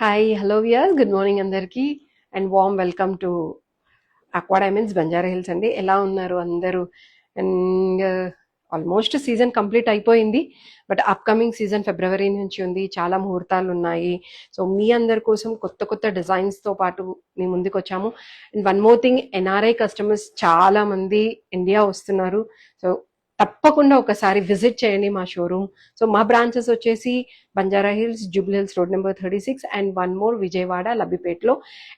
Hi, hello viewers. Good morning అందరికి and warm welcome to aqua diamonds Banjara Hills అండి. ఎలా ఉన్నారు అందరూ? అండ్ ఆల్మోస్ట్ సీజన్ కంప్లీట్ అయిపోయింది, బట్ అప్కమింగ్ సీజన్ ఫిబ్రవరి నుంచి ఉంది. చాలా ముహూర్తాలు ఉన్నాయి. సో మీ అందరి కోసం కొత్త కొత్త డిజైన్స్తో పాటు మీ ముందుకు వచ్చాము. And one more thing, NRI customers చాలా మంది ఇండియా వస్తున్నారు. సో తప్పకుండా ఒకసారి విజిట్ చేయండి మా షోరూమ్. సో మా బ్రాంచెస్ వచ్చేసి Banjara Hills, Jubilee Hills road number 36 and one more Vijayawada లబ్బిపేటలో.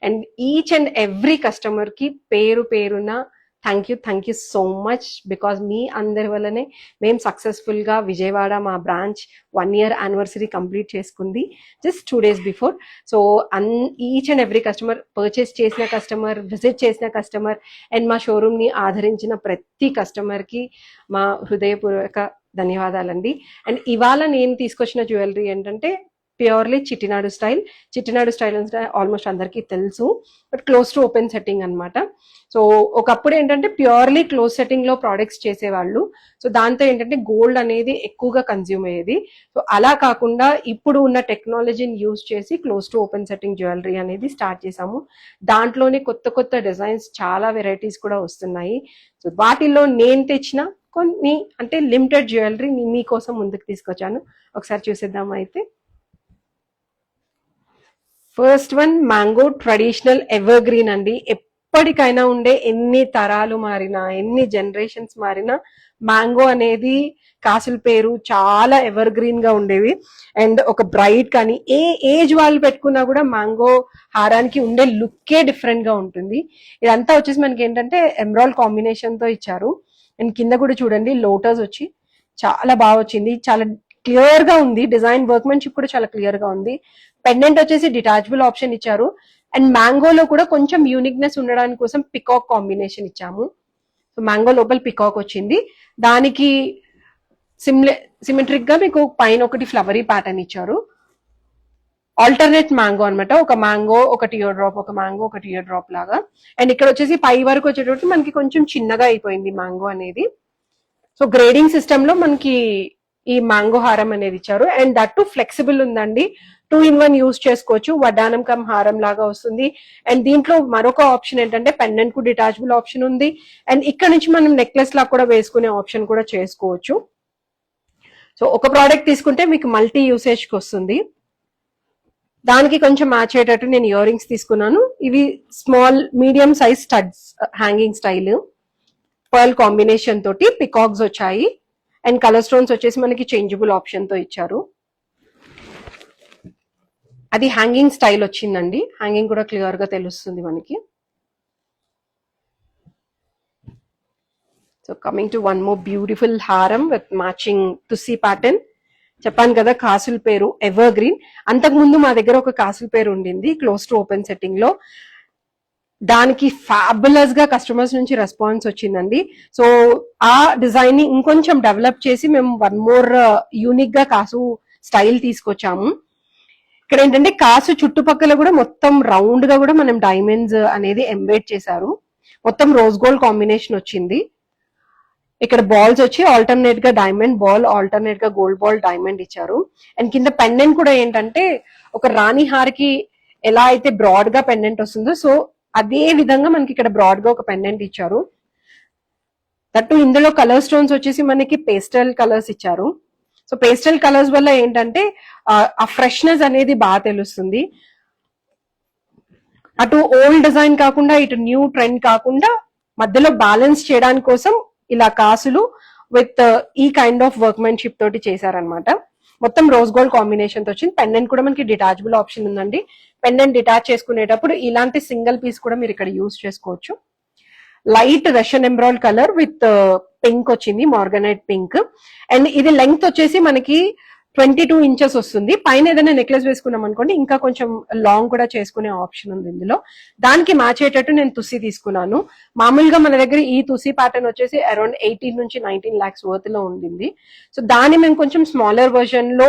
And each and every customer కి పేరు పేరున thank you so much. Because మీ అందరి వల్లనే మేము సక్సెస్ఫుల్ గా విజయవాడ మా బ్రాంచ్ 1 year యానివర్సరీ కంప్లీట్ చేసుకుంది just 2 days before. So each and every customer, purchase చేసిన కస్టమర్, విజిట్ చేసిన కస్టమర్ అండ్ మా షోరూమ్ ని ఆదరించిన ప్రతి కస్టమర్ కి మా హృదయపూర్వక ధన్యవాదాలండి. అండ్ ఇవాళ నేను తీసుకొచ్చిన జ్యువెలరీ ఏంటంటే purely Chettinad style. Chettinad style అంటే ఆల్మోస్ట్ అందరికీ తెలుసు, but close to open setting అనమాట. సో ఒకప్పుడు ఏంటంటే ప్యూర్లీ క్లోజ్ సెట్టింగ్ లో ప్రోడక్ట్స్ చేసేవాళ్ళు. సో దాంతో ఏంటంటే గోల్డ్ అనేది ఎక్కువగా కన్జ్యూమ్ అయ్యేది. సో అలా కాకుండా ఇప్పుడు ఉన్న టెక్నాలజీని యూజ్ చేసి close to open setting jewellery అనేది స్టార్ట్ చేసాము. దాంట్లోనే కొత్త కొత్త డిజైన్స్, చాలా వెరైటీస్ కూడా వస్తున్నాయి. సో వాటిల్లో నేను తెచ్చిన కొన్ని అంటే లిమిటెడ్ జ్యువెలరీ మీకోసం ముందుకు తీసుకొచ్చాను. ఒకసారి చూసేద్దాం అయితే. First one mango traditional ever green అండి. ఎప్పటికైనా ఉండే, ఎన్ని తరాలు మారినా, ఎన్ని జనరేషన్స్ మారినా మ్యాంగో అనేది కాసుల పేరు చాలా ఎవర్ గ్రీన్ గా ఉండేవి. అండ్ ఒక బ్రైట్ కానీ ఏ ఏజ్ వాళ్ళు పెట్టుకున్నా కూడా మ్యాంగో హారానికి ఉండే లుక్కే డిఫరెంట్ గా ఉంటుంది. ఇదంతా వచ్చేసి మనకి ఏంటంటే ఎమరాల్డ్ కాంబినేషన్ తో ఇచ్చారు. అండ్ కింద కూడా చూడండి లోటస్ వచ్చి చాలా బాగా వచ్చింది. చాలా క్లియర్ గా ఉంది. డిజైన్ వర్క్మెన్షిప్ కూడా చాలా క్లియర్ గా ఉంది. పెండెంట్ వచ్చేసి డిటాచబుల్ ఆప్షన్ ఇచ్చారు. అండ్ మ్యాంగోలో కూడా కొంచెం యూనిక్నెస్ ఉండడానికి కోసం పికాక్ కాంబినేషన్ ఇచ్చాము. సో మ్యాంగో లోపల పికాక్ వచ్చింది. దానికి సిమెట్రిక్ గా మీకు పైన ఒకటి ఫ్లవరీ ప్యాటర్న్ ఇచ్చారు. ఆల్టర్నేట్ మ్యాంగో అనమాట. ఒక మ్యాంగో, ఒక టియర్ డ్రాప్, ఒక మ్యాంగో, ఒక టియర్ డ్రాప్ లాగా. అండ్ ఇక్కడ వచ్చేసి పై వరకు వచ్చేటప్పుడు మనకి కొంచెం చిన్నగా అయిపోయింది మ్యాంగో అనేది. సో గ్రేడింగ్ సిస్టమ్ లో మనకి ఈ మ్యాంగో హారం అనేది ఇచ్చారు. అండ్ దట్ టు ఫ్లెక్సిబుల్ ఉందండి. 2-in-1 యూజ్ చేసుకోవచ్చు. వడ్డానం కమ్ హారం లాగా వస్తుంది. అండ్ దీంట్లో మరొక ఆప్షన్ ఏంటంటే పెండెంట్ కు డిటాచబుల్ ఆప్షన్ ఉంది. అండ్ ఇక్కడ నుంచి మనం నెక్లెస్ లా కూడా వేసుకునే ఆప్షన్ కూడా చేసుకోవచ్చు. సో ఒక ప్రోడక్ట్ తీసుకుంటే మీకు మల్టీ యూసేజ్ కి వస్తుంది. దానికి కొంచెం మ్యాచ్ అయ్యేటట్టు నేను ఇయర్ రింగ్స్ తీసుకున్నాను. ఇవి small medium size studs, hanging style, pearl combination తోటి పికాక్స్ వచ్చాయి. అండ్ కలర్ స్టోన్స్ వచ్చేసి మనకి చేంజబుల్ ఆప్షన్ తో ఇచ్చారు. అది హ్యాంగింగ్ స్టైల్ వచ్చిందండి. హ్యాంగింగ్ కూడా క్లియర్ గా తెలుస్తుంది మనకి. So coming to one more beautiful హారం విత్ మ్యాచింగ్ తుస్సీ ప్యాటర్న్. చెప్పాను కదా కాసుల పేరు ఎవర్ గ్రీన్. అంతకు ముందు మా దగ్గర ఒక కాసుల పేరు ఉండింది క్లోజ్ టు ఓపెన్ సెట్టింగ్ లో. దానికి ఫ్యాబులస్ గా కస్టమర్స్ నుంచి రెస్పాన్స్ వచ్చిందండి. సో ఆ డిజైన్ ని ఇంకొంచెం డెవలప్ చేసి మేము వన్ మోర్ యూనిక్ గా కాసు స్టైల్ తీసుకొచ్చాము. ఇక్కడ ఏంటంటే కాసు చుట్టుపక్కల కూడా మొత్తం రౌండ్ గా కూడా మనం డైమండ్స్ అనేది ఎంబెడ్ చేశారు. మొత్తం రోజ్ గోల్డ్ కాంబినేషన్ వచ్చింది. ఇక్కడ బాల్స్ వచ్చి ఆల్టర్నేట్ గా డైమండ్ బాల్, ఆల్టర్నేట్ గా గోల్డ్ బాల్, డైమండ్ ఇచ్చారు. అండ్ కింద పెండెంట్ కూడా ఏంటంటే ఒక రాణి హార్కి ఎలా అయితే బ్రాడ్ గా పెండెంట్ వస్తుందో, సో అదే విధంగా మనకి ఇక్కడ బ్రాడ్ గా ఒక పెండెంట్ ఇచ్చారు. దట్టు ఇందులో కలర్ స్టోన్స్ వచ్చేసి మనకి పేస్టల్ కలర్స్ ఇచ్చారు. సో పేస్టల్ కలర్స్ వల్ల ఏంటంటే ఆ ఫ్రెష్నెస్ అనేది బాగా తెలుస్తుంది. అటు ఓల్డ్ డిజైన్ కాకుండా ఇటు న్యూ ట్రెండ్ కాకుండా మధ్యలో బ్యాలెన్స్ చేయడానికి కోసం ఇలా కాసులు విత్ ఈ కైండ్ ఆఫ్ వర్క్మెన్షిప్ తోటి చేశారనమాట. మొత్తం రోజ్ గోల్డ్ కాంబినేషన్ తో వచ్చింది. పెండెంట్ కూడా మనకి డిటాచబుల్ ఆప్షన్ ఉందండి. పెండెంట్ డిటాచ్ చేసుకునేటప్పుడు ఇలాంటి సింగిల్ పీస్ కూడా మీరు ఇక్కడ యూజ్ చేసుకోవచ్చు. Light Russian emerald colour with pink వచ్చింది, మార్గనైట్ పింక్. అండ్ ఇది లెంగ్త్ వచ్చేసి మనకి 22 inches వస్తుంది. పైన ఏదైనా నెక్లెస్ వేసుకున్నాం అనుకోండి ఇంకా కొంచెం లాంగ్ కూడా చేసుకునే ఆప్షన్ ఉంది ఇందులో. దానికి మ్యాచ్ అయ్యేటట్టు నేను తుస్సి తీసుకున్నాను. మామూలుగా మన దగ్గర ఈ తుస్సి ప్యాటర్న్ వచ్చేసి అరౌండ్ 18 నుంచి 19 lakhs వర్త్ లో ఉండింది. సో దాన్ని మేము కొంచెం స్మాలర్ వర్జన్ లో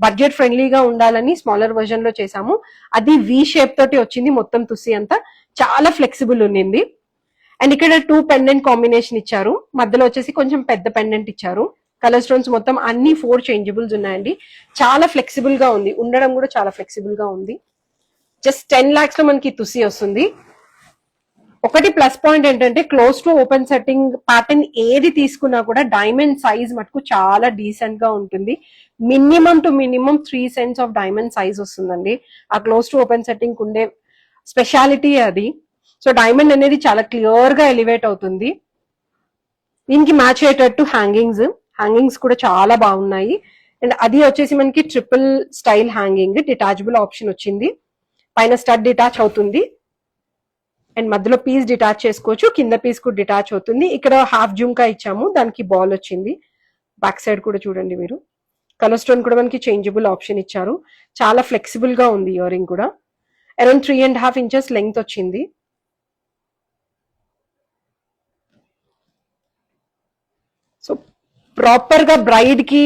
బడ్జెట్ ఫ్రెండ్లీగా ఉండాలని స్మాలర్ వర్జన్ లో చేసాము. అది వి షేప్ తోటి వచ్చింది. మొత్తం తుస్సి అంతా చాలా ఫ్లెక్సిబుల్ ఉండింది. అండ్ ఇక్కడ 2 పెండెంట్ కాంబినేషన్ ఇచ్చారు. మధ్యలో వచ్చేసి కొంచెం పెద్ద పెండెంట్ ఇచ్చారు. కలర్ స్టోన్స్ మొత్తం అన్ని 4 చేంజబుల్స్ ఉన్నాయండి. చాలా ఫ్లెక్సిబుల్ గా ఉంది, ఉండడం కూడా చాలా ఫ్లెక్సిబుల్ గా ఉంది. జస్ట్ 10 lakhs లో మనకి తుసి వస్తుంది. ఒకటి ప్లస్ పాయింట్ ఏంటంటే close to open setting pattern ఏది తీసుకున్నా కూడా డైమండ్ సైజ్ మటుకు చాలా డీసెంట్ గా ఉంటుంది. Minimum to minimum 3 cents of diamond size వస్తుందండి. ఆ క్లోజ్ టు ఓపెన్ సెట్టింగ్ ఉండే స్పెషాలిటీ అది. సో డైమండ్ అనేది చాలా క్లియర్ గా ఎలివేట్ అవుతుంది. దీనికి మ్యాచ్ అయ్యేటట్టు హ్యాంగింగ్స్ కూడా చాలా బాగున్నాయి. అండ్ అది వచ్చేసి మనకి triple style hanging, detachable option వచ్చింది. పైన స్టడ్ డిటాచ్ అవుతుంది అండ్ మధ్యలో పీస్ డిటాచ్ చేసుకోవచ్చు, కింద పీస్ కూడా డిటాచ్ అవుతుంది. ఇక్కడ హాఫ్ జుమ్కా ఇచ్చాము, దానికి బాల్ వచ్చింది. బ్యాక్ సైడ్ కూడా చూడండి మీరు. కలర్ స్టోన్ కూడా మనకి చేంజబుల్ ఆప్షన్ ఇచ్చారు. చాలా ఫ్లెక్సిబుల్ గా ఉంది ఇయర్ రింగ్ కూడా. అరౌండ్ 3.5 inches లెంగ్త్ వచ్చింది. సో ప్రాపర్ గా బ్రైడ్ కి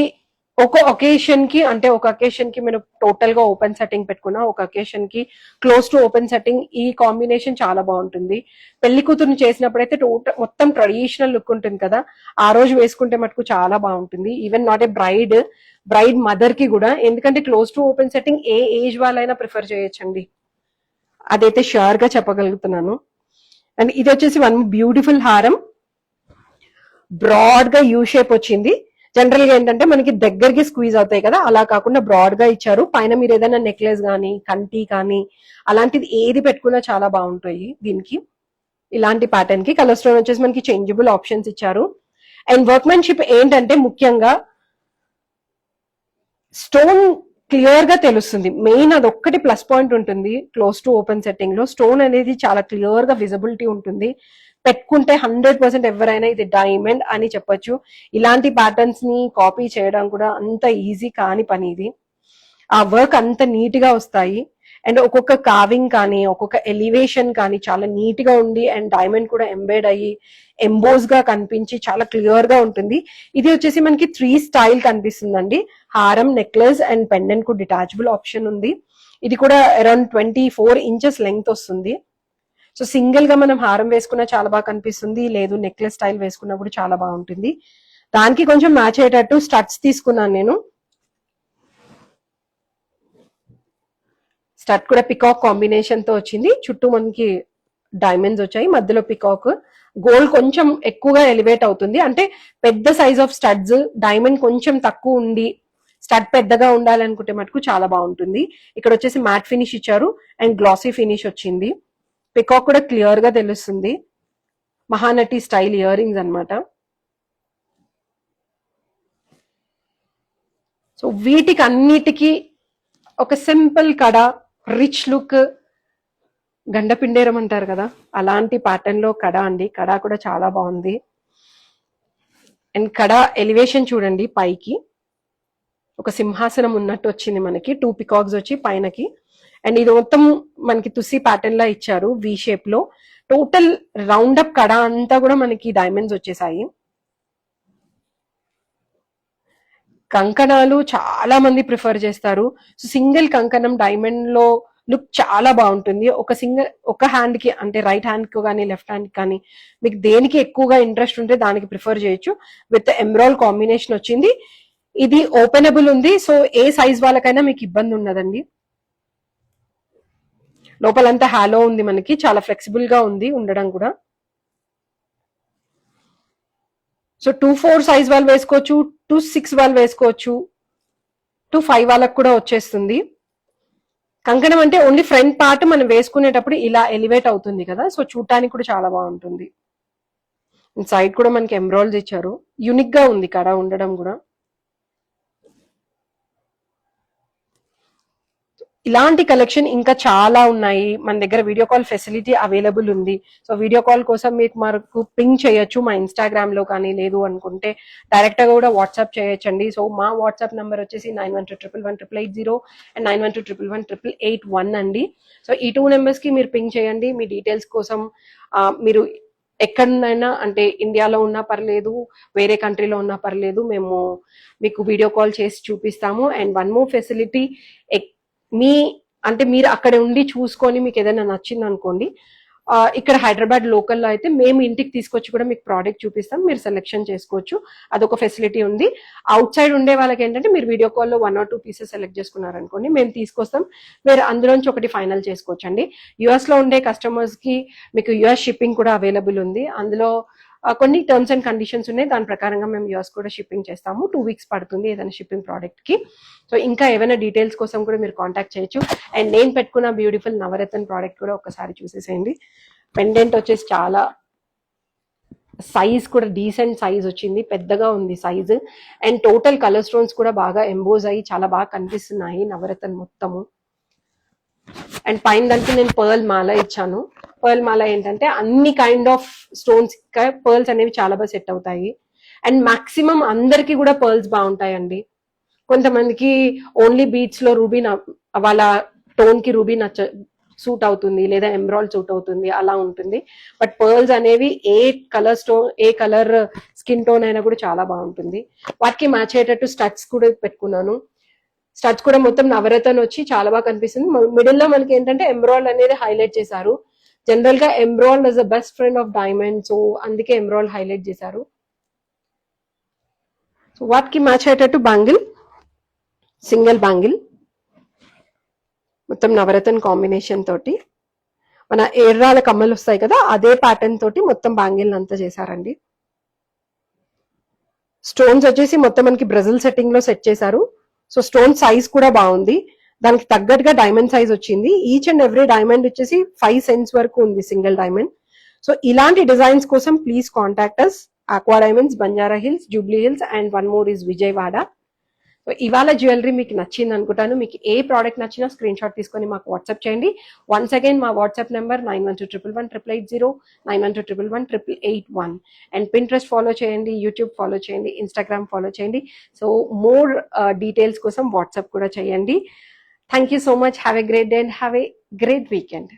ఒక ఒకేషన్ కి మీరు టోటల్ గా ఓపెన్ సెట్టింగ్ పెట్టుకున్నా, ఒక ఒకేషన్ కి క్లోజ్ టు ఓపెన్ సెట్టింగ్, ఈ కాంబినేషన్ చాలా బాగుంటుంది. పెళ్లి కూతురుని చేసినప్పుడైతే మొత్తం ట్రెడిషనల్ లుక్ ఉంటుంది కదా, ఆ రోజు వేసుకుంటే మటుకు చాలా బాగుంటుంది. Even not a braid mother కి కూడా, ఎందుకంటే close to open setting A age వాళ్ళైనా ప్రిఫర్ చేయొచ్చండి, అదైతే ష్యూర్ గా చెప్పగలుగుతున్నాను. అండ్ ఇది వచ్చేసి వన్ బ్యూటిఫుల్ హారం, బ్రాడ్ గా యూ షేప్ వచ్చింది. జనరల్ గా ఏంటంటే మనకి దగ్గరికి స్క్వీజ్ అవుతాయి కదా, అలా కాకుండా బ్రాడ్ గా ఇచ్చారు. పైన మీరు ఏదైనా నెక్లెస్ కానీ కంటి కానీ అలాంటిది ఏది పెట్టుకున్నా చాలా బాగుంటాయి. దీనికి ఇలాంటి ప్యాటర్న్ కి కలర్ స్టోన్ వచ్చేసి మనకి చేంజబుల్ ఆప్షన్స్ ఇచ్చారు. అండ్ వర్క్మెన్షిప్ ఏంటంటే ముఖ్యంగా స్టోన్ క్లియర్ గా తెలుస్తుంది. మెయిన్ అది ఒక్కటి ప్లస్ పాయింట్ ఉంటుంది క్లోజ్ టు ఓపెన్ సెట్టింగ్ లో. స్టోన్ అనేది చాలా క్లియర్ గా విజిబిలిటీ ఉంటుంది. పెట్టుకుంటే 100% ఎవరైనా ఇది డైమండ్ అని చెప్పొచ్చు. ఇలాంటి ప్యాటర్న్స్ ని కాపీ చేయడం కూడా అంత ఈజీ కాని పని ఇది. ఆ వర్క్ అంత నీట్ గా వస్తాయి. అండ్ ఒక్కొక్క కావింగ్ కానీ ఒక్కొక్క ఎలివేషన్ కానీ చాలా నీట్ గా ఉండి, అండ్ డైమండ్ కూడా ఎంబెడ్ అయ్యి ఎంబోస్ గా కనిపించి చాలా క్లియర్ గా ఉంటుంది. ఇది వచ్చేసి మనకి 3 స్టైల్ కనిపిస్తుందండి. హారం, నెక్లెస్ అండ్ పెండెంట్ కు డిటాచబుల్ ఆప్షన్ ఉంది. ఇది కూడా అరౌండ్ 24 inches లెంగ్త్ వస్తుంది. సో సింగిల్ గా మనం హారం వేసుకున్నా చాలా బాగా కనిపిస్తుంది, లేదు నెక్లెస్ స్టైల్ వేసుకున్నా కూడా చాలా బాగుంటుంది. దానికి కొంచెం మ్యాచ్ అయ్యేటట్టు స్టడ్స్ తీసుకున్నాను నేను. స్టడ్ కూడా పికాక్ కాంబినేషన్ తో వచ్చింది. చుట్టూ మనకి డైమండ్స్ వచ్చాయి, మధ్యలో పికాక్. గోల్డ్ కొంచెం ఎక్కువగా ఎలివేట్ అవుతుంది, అంటే పెద్ద సైజ్ ఆఫ్ స్టడ్స్, డైమండ్ కొంచెం తక్కువ ఉండి స్టడ్ పెద్దగా ఉండాలనుకుంటే మటుకు చాలా బాగుంటుంది. ఇక్కడ వచ్చేసి మ్యాట్ ఫినిష్ ఇచ్చారు అండ్ గ్లాసీ ఫినిష్ వచ్చింది. పికాక్ కూడా క్లియర్ గా తెలుస్తుంది. మహానటి స్టైల్ ఇయర్ రింగ్స్ అనమాట. సో వీటికి అన్నిటికీ ఒక సింపుల్ కడ, రిచ్ లుక్, గండపిండేరం అంటారు కదా, అలాంటి ప్యాటర్న్ లో కడ అండి. కడ కూడా చాలా బాగుంది. అండ్ కడ ఎలివేషన్ చూడండి, పైకి ఒక సింహాసనం ఉన్నట్టు వచ్చింది మనకి. 2 పికాక్స్ వచ్చి పైనకి. అండ్ ఇది మొత్తం మనకి తుసి ప్యాటర్న్ లా ఇచ్చారు, వి షేప్ లో. టోటల్ రౌండ్ అప్ కడ అంతా కూడా మనకి డైమండ్స్ వచ్చేసాయి. కంకణాలు చాలా మంది ప్రిఫర్ చేస్తారు. సో సింగిల్ కంకణం డైమండ్ లో లుక్ చాలా బాగుంటుంది. ఒక హ్యాండ్ కి, అంటే రైట్ హ్యాండ్ కి కానీ లెఫ్ట్ హ్యాండ్ కి కానీ, మీకు దేనికి ఎక్కువగా ఇంట్రెస్ట్ ఉంటే దానికి ప్రిఫర్ చేయొచ్చు. విత్ ఎమరాల్డ్ కాంబినేషన్ వచ్చింది. ఇది ఓపెనబుల్ ఉంది, సో ఏ సైజ్ వాళ్ళకైనా మీకు ఇబ్బంది ఉండదండి. లోపలంతా హాలో ఉంది మనకి, చాలా ఫ్లెక్సిబుల్ గా ఉంది ఉండడం కూడా. సో 2-4 సైజ్ వాళ్ళు వేసుకోవచ్చు, 2-6 వాళ్ళు వేసుకోవచ్చు, 2-5 వాళ్ళకు కూడా వచ్చేస్తుంది. కంకణం అంటే ఓన్లీ ఫ్రంట్ పార్ట్ మనం వేసుకునేటప్పుడు ఇలా ఎలివేట్ అవుతుంది కదా, సో చూడటానికి కూడా చాలా బాగుంటుంది. సైడ్ కూడా మనకి ఎంబ్రాయిడరీస్ ఇచ్చారు. యూనిక్ గా ఉంది కడ ఉండడం కూడా. ఇలాంటి కలెక్షన్ ఇంకా చాలా ఉన్నాయి మన దగ్గర. వీడియో కాల్ ఫెసిలిటీ అవైలబుల్ ఉంది. సో వీడియో కాల్ కోసం మీకు మనకు పింగ్ చేయొచ్చు మా ఇన్స్టాగ్రామ్ లో, కానీ లేదు అనుకుంటే డైరెక్ట్ గా కూడా వాట్సాప్ చేయొచ్చండి. సో మా వాట్సాప్ నంబర్ వచ్చేసి 91211180 అండ్ 9121118881 అండి. సో ఈ 2 నెంబర్స్ కి మీరు పింగ్ చేయండి మీ డీటెయిల్స్ కోసం. మీరు ఎక్కడైనా, అంటే ఇండియాలో ఉన్నా పర్లేదు, వేరే కంట్రీలో ఉన్నా పర్లేదు, మేము మీకు వీడియో కాల్ చేసి చూపిస్తాము. అండ్ వన్ మోర్ ఫెసిలిటీ, మీరు అక్కడ ఉండి చూసుకొని మీకు ఏదైనా నచ్చింది అనుకోండి, ఇక్కడ హైదరాబాద్ లోకల్లో అయితే మేము ఇంటికి తీసుకొచ్చి కూడా మీకు ప్రోడక్ట్ చూపిస్తాం, మీరు సెలెక్షన్ చేసుకోవచ్చు, అదొక ఫెసిలిటీ ఉంది. అవుట్ సైడ్ ఉండే వాళ్ళకి ఏంటంటే మీరు వీడియో కాల్లో 1 or 2 పీసెస్ సెలెక్ట్ చేసుకున్నారనుకోండి, మేము తీసుకొస్తాం, మీరు అందులోంచి ఒకటి ఫైనల్ చేసుకోవచ్చు అండి. యుఎస్ లో ఉండే కస్టమర్స్ కి మీకు యుఎస్ షిప్పింగ్ కూడా అవైలబుల్ ఉంది. అందులో కొన్ని టర్మ్స్ అండ్ కండిషన్స్ ఉన్నాయి, దాని ప్రకారంగా మేము యుఎస్ కూడా షిప్పింగ్ చేస్తాము. 2 weeks పడుతుంది ఏదైనా షిప్పింగ్ ప్రోడక్ట్ కి. సో ఇంకా ఏమైనా డీటెయిల్స్ కోసం కూడా మీరు కాంటాక్ట్ చేయొచ్చు. అండ్ నేను పెట్టుకున్న బ్యూటిఫుల్ నవరత్న ప్రోడక్ట్ కూడా ఒకసారి చూసేసేయండి. పెండెంట్ వచ్చేసి చాలా సైజ్ కూడా డీసెంట్ సైజ్ వచ్చింది, పెద్దగా ఉంది size. And total colour stones కూడా బాగా ఎంబోజ్ అయ్యి చాలా బాగా కనిపిస్తున్నాయి నవరత్న మొత్తము. అండ్ పైన దానికి నేను పర్ల్ మాల ఇచ్చాను. పర్ల్ మాల ఏంటంటే అన్ని కైండ్ ఆఫ్ స్టోన్స్ పర్ల్స్ అనేవి చాలా బాగా సెట్ అవుతాయి. అండ్ మాక్సిమం అందరికి కూడా పర్ల్స్ బాగుంటాయండి. కొంతమందికి ఓన్లీ బీట్స్ లో రూబీ వాళ్ళ టోన్ కి రూబీ సూట్ అవుతుంది, లేదా ఎమ్రాల్డ్ సూట్ అవుతుంది, అలా ఉంటుంది. బట్ పర్ల్స్ అనేవి ఏ కలర్ స్కిన్ టోన్ అయినా కూడా చాలా బాగుంటుంది. వాటికి మ్యాచ్ అయ్యేటట్టు స్టడ్స్ కూడా పెట్టుకున్నాను. స్టడ్స్ కూడా మొత్తం నవరత్న వచ్చి చాలా బాగా కనిపిస్తుంది. మిడిల్ లో మనకి ఏంటంటే ఎమ్రాల్డ్ అనేది హైలైట్ చేశారు. జనరల్ గా emerald is the best friend of diamond, so అందుకే ఎమ్రాల్డ్ హైలైట్ చేశారు. సో వాటికి మ్యాచ్ అయ్యేటట్టు బ్యాంగిల్, సింగిల్ బ్యాంగిల్ మొత్తం నవరత్న కాంబినేషన్ తోటి, మన ఎర్రాల కమ్మలు వస్తాయి కదా అదే ప్యాటర్న్ తోటి మొత్తం బ్యాంగిల్ అంతా చేశారండి. స్టోన్స్ వచ్చేసి మొత్తం మనకి బ్రెజిల్ సెట్టింగ్ లో సెట్ చేశారు. సో స్టోన్ సైజ్ కూడా బాగుంది, దానికి తగ్గట్టుగా డైమండ్ సైజ్ వచ్చింది. ఈచ్ అండ్ ఎవ్రీ డైమండ్ వచ్చేసి 5 cents వరకు ఉంది సింగిల్ డైమండ్. సో ఇలాంటి డిజైన్స్ కోసం please contact us. Aqua diamonds, Banjara Hills, Jubilee Hills, and 1 more is Vijayawada. So ఇవాళ జ్యువెలరీ మీకు నచ్చింది అనుకుంటాను. మీకు ఏ ప్రోడక్ట్ నచ్చినా స్క్రీన్ షాట్ తీసుకొని మాకు వాట్సాప్ చేయండి. వన్స్ అగైన్ మా WhatsApp number 9121118880, 9121118881. And Pinterest follow చేయండి, యూట్యూబ్ ఫాలో చేయండి, ఇన్స్టాగ్రామ్ ఫాలో చేయండి. సో మోర్ డీటెయిల్స్ కోసం వాట్సాప్ కూడా చేయండి. Thank you so much. Have a great day and have a great weekend.